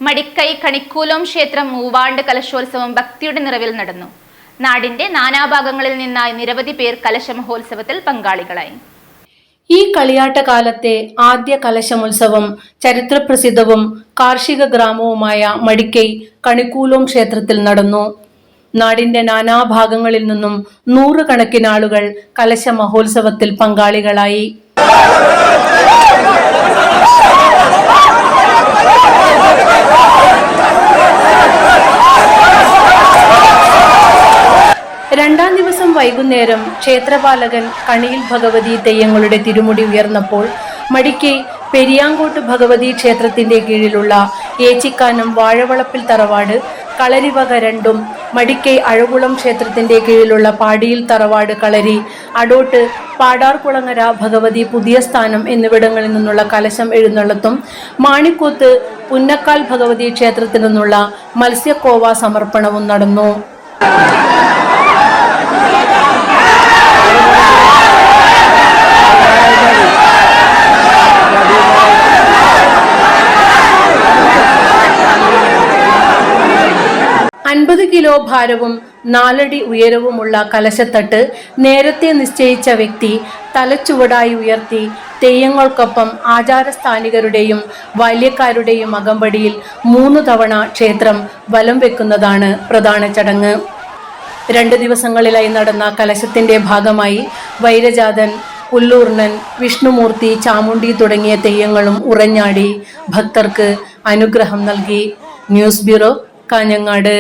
മടിക്കൈ കണിക്കൂലോം ക്ഷേത്രം മൂവാണ്ട് കലശോത്സവം ഭക്തിയുടെ നിറവിൽ നടന്നു. നാടിന്റെ നാനാഭാഗങ്ങളിൽ നിന്നായി നിരവധി പേർ കലശ മഹോത്സവത്തിൽ പങ്കാളികളായി. ഈ കളിയാട്ട കാലത്തെ ആദ്യ കലശമോത്സവം ചരിത്രപ്രസിദ്ധവും കാർഷിക ഗ്രാമവുമായ മടിക്കൈ കണിക്കൂലോം ക്ഷേത്രത്തിൽ നടന്നു. നാടിന്റെ നാനാഭാഗങ്ങളിൽ നിന്നും നൂറുകണക്കിന് ആളുകൾ കലശ മഹോത്സവത്തിൽ പങ്കാളികളായി. രണ്ടാം ദിവസം വൈകുന്നേരം ക്ഷേത്രപാലകൻ കണിയിൽ ഭഗവതി തെയ്യങ്ങളുടെ തിരുമുടി ഉയർന്നപ്പോൾ മടിക്കൈ പെരിയാങ്കോട്ട് ഭഗവതി ക്ഷേത്രത്തിന്റെ കീഴിലുള്ള ഏച്ചിക്കാനം വാഴവളപ്പിൽ തറവാട്, കളരിവക രണ്ടും, മടിക്കൈ അഴകുളം ക്ഷേത്രത്തിന്റെ കീഴിലുള്ള പാടിയിൽ തറവാട് കളരി, അടോട്ട് പാടാർകുളങ്ങര ഭഗവതി പുതിയ സ്ഥാനം എന്നിവിടങ്ങളിൽ നിന്നുള്ള കലശം എഴുന്നള്ളത്തും മാണിക്കോത്ത് പുന്നക്കാൽ ഭഗവതി ക്ഷേത്രത്തിൽ നിന്നുള്ള മത്സ്യക്കോവ സമർപ്പണവും നടന്നു. കിലോ ഭാരവും 4 അടി ഉയരവുമുള്ള കലശത്തട്ട് നേരത്തെ നിശ്ചയിച്ച വ്യക്തി തലച്ചുവടായി ഉയർത്തി തെയ്യങ്ങൾക്കൊപ്പം ആചാരസ്ഥാനികരുടെയും ബാല്യക്കാരുടെയും അകമ്പടിയിൽ 3 തവണ ക്ഷേത്രം വലം വെക്കുന്നതാണ് പ്രധാന ചടങ്ങ്. 2 ദിവസങ്ങളിലായി നടന്ന കലശത്തിന്റെ ഭാഗമായി വൈരജാതൻ, പുല്ലൂർണൻ, വിഷ്ണുമൂർത്തി, ചാമുണ്ടി തുടങ്ങിയ തെയ്യങ്ങളും ഉറഞ്ഞാടി ഭക്തർക്ക് അനുഗ്രഹം നൽകി. News bureau, Kanhangad.